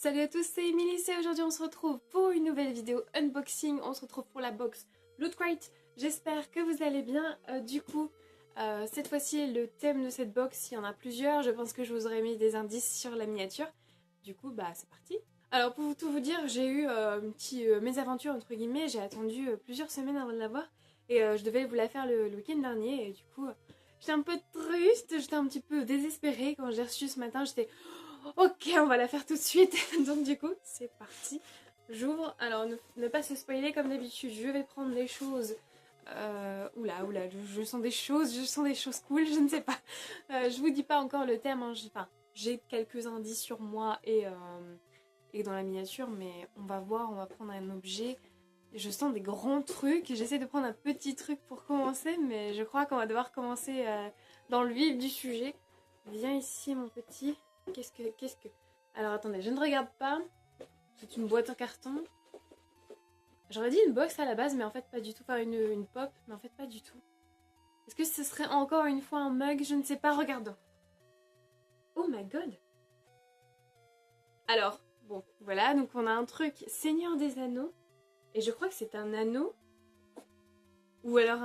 Salut à tous, c'est Emily et aujourd'hui on se retrouve pour une nouvelle vidéo unboxing. On se retrouve pour la box Loot Crate. J'espère que vous allez bien. Cette fois-ci le thème de cette box, il y en a plusieurs. Je pense que je vous aurais mis des indices sur la miniature. Du coup c'est parti. Alors pour tout vous dire, j'ai eu une petite mésaventure entre guillemets. J'ai attendu plusieurs semaines avant de l'avoir et je devais vous la faire le week-end dernier et du coup j'étais un peu triste, j'étais un petit peu désespérée quand j'ai reçu ce matin. J'étais ok, on va la faire tout de suite. Donc du coup, c'est parti. J'ouvre. Alors, ne pas se spoiler comme d'habitude. Je vais prendre des choses... oula, je sens des choses cool, je ne sais pas. Je vous dis pas encore le thème. Hein. J'ai quelques indices sur moi et dans la miniature, mais on va voir, on va prendre un objet. Je sens des grands trucs. J'essaie de prendre un petit truc pour commencer, mais je crois qu'on va devoir commencer dans le vif du sujet. Viens ici, mon petit. Qu'est-ce que... Alors attendez, je ne regarde pas. C'est une boîte en carton. J'aurais dit une box à la base, mais en fait pas du tout. Enfin une pop, mais en fait pas du tout. Est-ce que ce serait encore une fois un mug? Je ne sais pas, regardons. Oh my god. Alors, bon, voilà, donc on a un truc Seigneur des Anneaux. Et je crois que c'est un anneau. Ou alors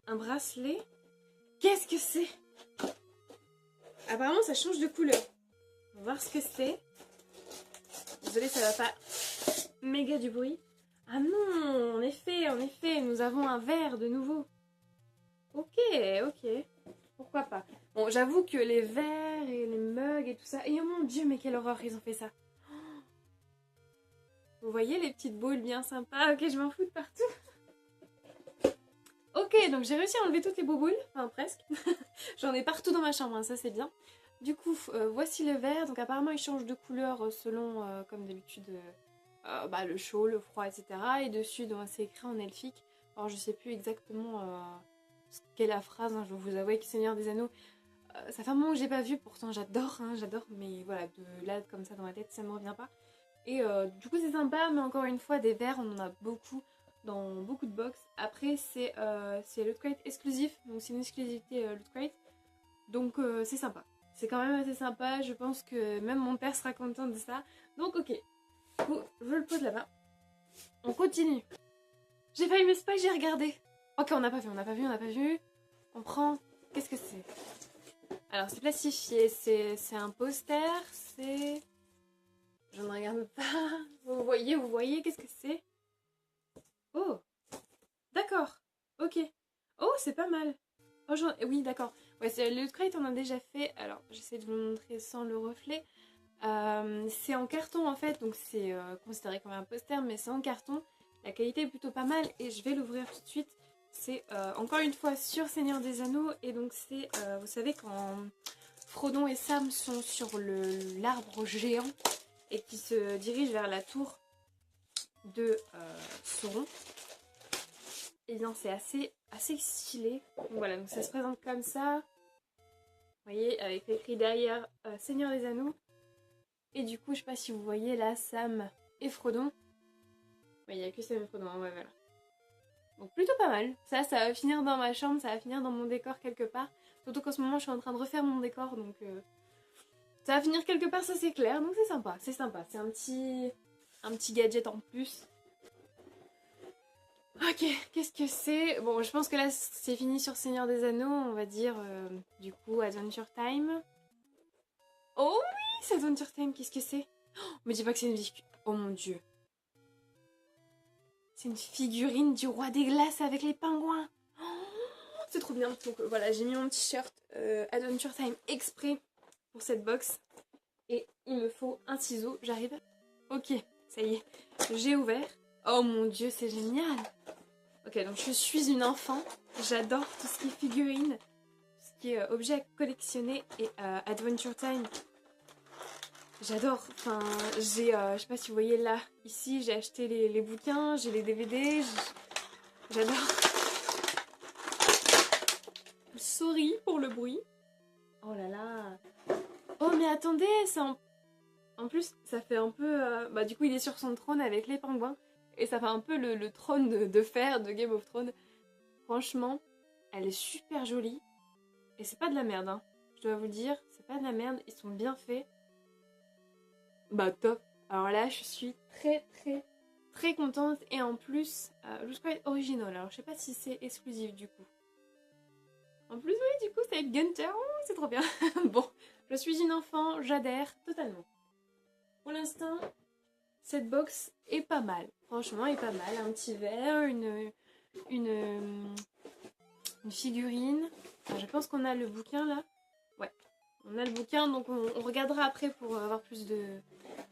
un bracelet. Qu'est-ce que c'est? Apparemment ça change de couleur. On va voir ce que c'est. Désolée, ça va pas méga du bruit. Ah non, en effet, nous avons un verre de nouveau. Ok. Pourquoi pas. Bon, j'avoue que les verres et les mugs et tout ça... Et oh mon dieu, mais quelle horreur, ils ont fait ça. Vous voyez les petites boules bien sympas? Ok, je m'en fous de partout. Ok, donc j'ai réussi à enlever toutes les boules. Enfin, presque. J'en ai partout dans ma chambre, hein, ça c'est bien. Du coup, voici le verre. Donc apparemment, il change de couleur selon, comme d'habitude... le chaud, le froid, etc. Et dessus, c'est écrit en elfique. Alors je sais plus exactement ce qu'est la phrase, hein. Je vais vous avouer que Seigneur des Anneaux, ça fait un moment que j'ai pas vu, pourtant j'adore, mais voilà, de là comme ça dans ma tête, ça me revient pas. Et du coup c'est sympa, mais encore une fois, des verres, on en a beaucoup dans beaucoup de box. Après c'est Loot Crate exclusif, donc c'est une exclusivité Loot Crate. Donc c'est sympa. C'est quand même assez sympa, je pense que même mon père sera content de ça. Donc ok. Je le pose là-bas. On continue. J'ai failli me spoil, j'ai regardé. Ok, on n'a pas vu. On prend... Qu'est-ce que c'est? Alors, c'est plastifié. C'est un poster. C'est... Je ne regarde pas. Vous voyez, qu'est-ce que c'est? Oh, d'accord. Ok. Oh, c'est pas mal. Oh, oui, d'accord. Ouais, c'est le crate, on a déjà fait. Alors, j'essaie de vous le montrer sans le reflet. C'est en carton en fait, donc c'est considéré comme un poster, mais c'est en carton. La qualité est plutôt pas mal et je vais l'ouvrir tout de suite. C'est encore une fois sur Seigneur des Anneaux et donc c'est, vous savez, quand Frodon et Sam sont sur l'arbre géant et qui se dirigent vers la tour de Sauron. Et bien c'est assez stylé. Donc voilà, donc ça se présente comme ça. Vous voyez, avec écrit derrière Seigneur des Anneaux. Et du coup, je sais pas si vous voyez là, Sam et Frodon. Il n'y a que Sam et Frodon, hein, ouais, voilà. Donc plutôt pas mal. Ça va finir dans ma chambre, ça va finir dans mon décor quelque part. Surtout qu'en ce moment, je suis en train de refaire mon décor, donc ça va finir quelque part, ça c'est clair. Donc c'est sympa. C'est un petit gadget en plus. Ok, qu'est-ce que c'est? Bon, je pense que là, c'est fini sur Seigneur des Anneaux. On va dire, du coup, Adventure Time. Oh oui, c'est Adventure Time, qu'est-ce que c'est? Oh, me dis pas que c'est une vie. Oh mon dieu. C'est une figurine du roi des glaces avec les pingouins. Oh, c'est trop bien. Donc voilà, j'ai mis mon petit shirt Adventure Time exprès pour cette box. Et il me faut un ciseau. J'arrive. Ok, ça y est. J'ai ouvert. Oh mon dieu, c'est génial. Ok, donc je suis une enfant. J'adore tout ce qui est figurines, tout ce qui est objet à collectionner et Adventure Time. J'adore, enfin, j'ai, je sais pas si vous voyez là, ici, j'ai acheté les bouquins, j'ai les DVD, j'adore. Sorry pour le bruit. Oh là là. Oh mais attendez, en plus, ça fait un peu, du coup il est sur son trône avec les pingouins, et ça fait un peu le trône de fer de Game of Thrones. Franchement, elle est super jolie, et c'est pas de la merde, hein. Je dois vous le dire, c'est pas de la merde, ils sont bien faits. Bah top. Alors là, je suis très contente. Et en plus, Loot Crate original. Alors je sais pas si c'est exclusif du coup. En plus, oui, du coup, c'est avec Gunter. Oh, c'est trop bien. Bon, je suis une enfant, j'adhère totalement. Pour l'instant, cette box est pas mal. Franchement, est pas mal. Un petit verre, une figurine. Enfin, je pense qu'on a le bouquin là. Ouais, on a le bouquin, donc on regardera après pour avoir plus de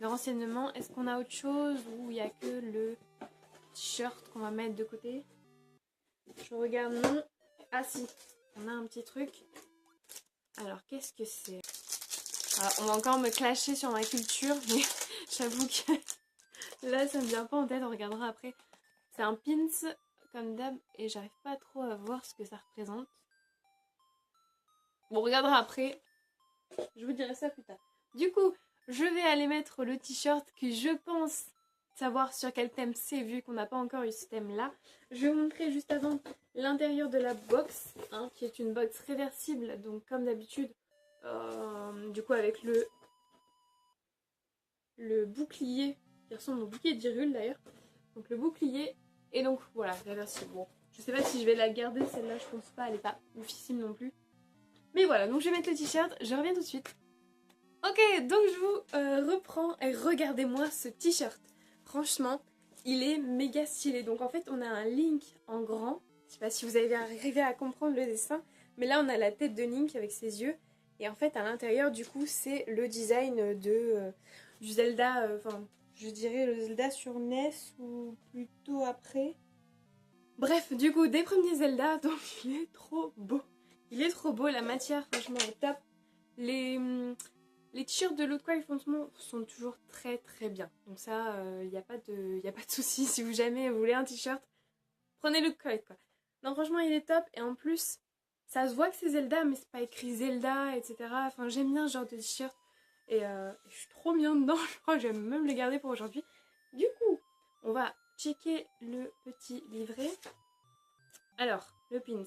renseignements. Est-ce qu'on a autre chose ou il n'y a que le t-shirt qu'on va mettre de côté? Je regarde, non. Ah si, on a un petit truc. Alors, qu'est-ce que c'est? Alors, on va encore me clasher sur ma culture, mais j'avoue que là, ça me vient pas en tête, on regardera après. C'est un pins, comme d'hab, et j'arrive pas trop à voir ce que ça représente. Bon, on regardera après. Je vous dirai ça plus tard. Du coup, je vais aller mettre le t-shirt que je pense savoir sur quel thème c'est, vu qu'on n'a pas encore eu ce thème-là. Je vais vous montrer juste avant l'intérieur de la box, hein, qui est une box réversible, donc comme d'habitude, du coup avec le bouclier, qui ressemble au bouclier d'Hyrule d'ailleurs. Donc le bouclier, et donc voilà, réversible. Bon, je sais pas si je vais la garder, celle-là je pense pas, elle est pas oufissime non plus. Mais voilà, donc je vais mettre le t-shirt, je reviens tout de suite. Ok, donc je vous reprends et regardez-moi ce t-shirt. Franchement, il est méga stylé. Donc en fait, on a un Link en grand. Je sais pas si vous avez arrivé à comprendre le dessin, mais là on a la tête de Link avec ses yeux. Et en fait, à l'intérieur, du coup, c'est le design du Zelda, enfin, je dirais le Zelda sur NES ou plutôt après. Bref, du coup, des premiers Zelda, donc il est trop beau. Il est trop beau, la matière, franchement, est top. Les t-shirts de Loot Crate, franchement, sont toujours très bien. Donc ça, il n'y a pas de souci. Si vous jamais vous voulez un t-shirt, prenez Loot Crate, quoi. Non, franchement, il est top. Et en plus, ça se voit que c'est Zelda, mais c'est pas écrit Zelda, etc. Enfin, j'aime bien ce genre de t-shirt. Et je suis trop bien dedans. Je crois que je vais même le garder pour aujourd'hui. Du coup, on va checker le petit livret. Alors, le pins.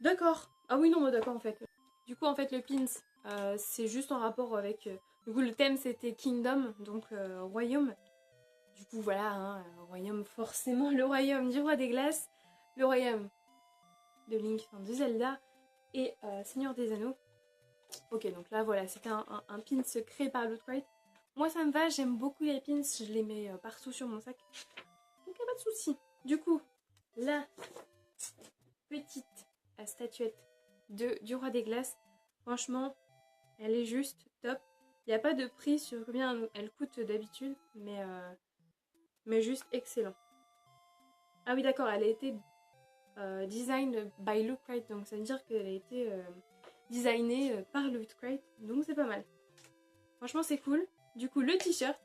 D'accord. Ah oui, non, bah d'accord, en fait. Du coup, en fait, le pins, c'est juste en rapport avec... du coup, le thème, c'était Kingdom, donc royaume. Du coup, voilà, hein, royaume, forcément, le royaume du roi des glaces, le royaume de Link, enfin, de Zelda, et Seigneur des Anneaux. Ok, donc là, voilà, c'était un pins créé par Loot Crate. Moi, ça me va, j'aime beaucoup les pins, je les mets partout sur mon sac. Donc, y a pas de souci. Du coup, la petite statuette du roi des glaces, franchement, elle est juste top. Il n'y a pas de prix sur combien elle coûte d'habitude, mais juste excellent. Ah oui, d'accord, elle a été designed by Loot Crate, donc ça veut dire qu'elle a été designée par Loot Crate, donc c'est pas mal. Franchement, c'est cool. Du coup, le t-shirt.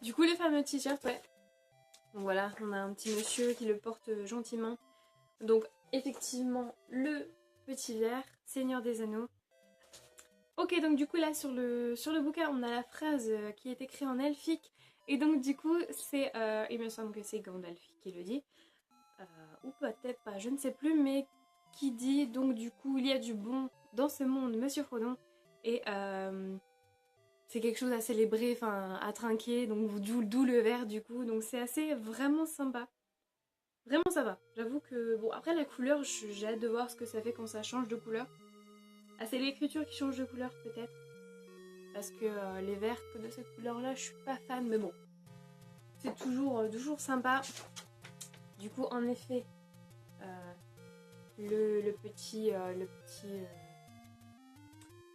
Du coup, le fameux t-shirt, ouais. Donc voilà, on a un petit monsieur qui le porte gentiment. Donc, effectivement, le petit verre, Seigneur des Anneaux. Ok, donc du coup là sur le bouquin on a la phrase qui est écrite en elfique et donc du coup c'est, il me semble que c'est Gandalf qui le dit, ou peut-être pas, je ne sais plus, mais qui dit donc du coup il y a du bon dans ce monde, Monsieur Frodon, et c'est quelque chose à célébrer, enfin à trinquer, donc d'où le verre du coup, donc c'est assez vraiment sympa. Vraiment ça va, j'avoue que bon après la couleur j'ai hâte de voir ce que ça fait quand ça change de couleur. Ah c'est l'écriture qui change de couleur peut-être. Parce que les verres de cette couleur là je suis pas fan, mais bon c'est toujours sympa. Du coup en effet le petit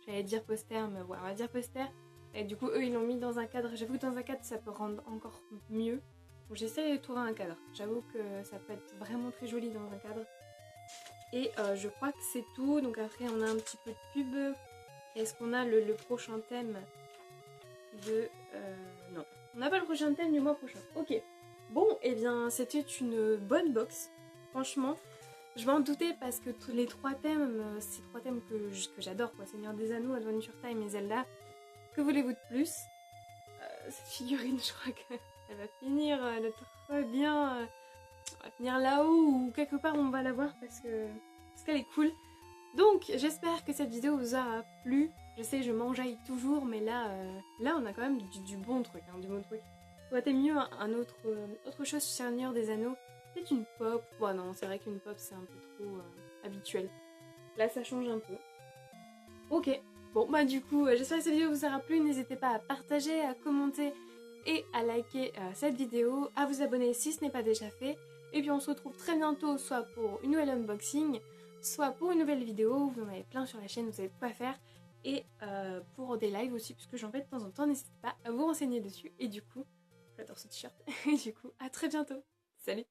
j'allais dire poster, mais ouais on va dire poster, et du coup eux ils l'ont mis dans un cadre. J'avoue que dans un cadre ça peut rendre encore mieux. Bon, j'essaie de trouver un cadre, j'avoue que ça peut être vraiment très joli dans un cadre. Et je crois que c'est tout. Donc après on a un petit peu de pub. Est-ce qu'on a le prochain thème de... non. On n'a pas le prochain thème du mois prochain. Ok. Bon, et bien c'était une bonne box. Franchement, je m'en doutais parce que tous les trois thèmes, ces trois thèmes que j'adore, quoi. Seigneur des Anneaux, Adventure Time et Zelda. Que voulez-vous de plus? Cette figurine, je crois qu'elle va finir très bien. Elle va finir là-haut ou quelque part on va la voir parce qu'elle est cool. Donc j'espère que cette vidéo vous aura plu. Je sais, je m'enjaille toujours, mais là on a quand même du bon truc, hein, du bon truc. Aurait été mieux autre chose sur Seigneur des Anneaux. Peut-être une pop. Bon non, c'est vrai qu'une pop c'est un peu trop habituel. Là ça change un peu. Ok, bon bah du coup j'espère que cette vidéo vous aura plu. N'hésitez pas à partager, à commenter et à liker cette vidéo, à vous abonner si ce n'est pas déjà fait. Et puis on se retrouve très bientôt soit pour une nouvelle unboxing, soit pour une nouvelle vidéo. Vous en avez plein sur la chaîne, vous savez quoi faire. Et pour des lives aussi, puisque j'en fais de temps en temps, n'hésitez pas à vous renseigner dessus. Et du coup, j'adore ce t-shirt. Et du coup, à très bientôt. Salut!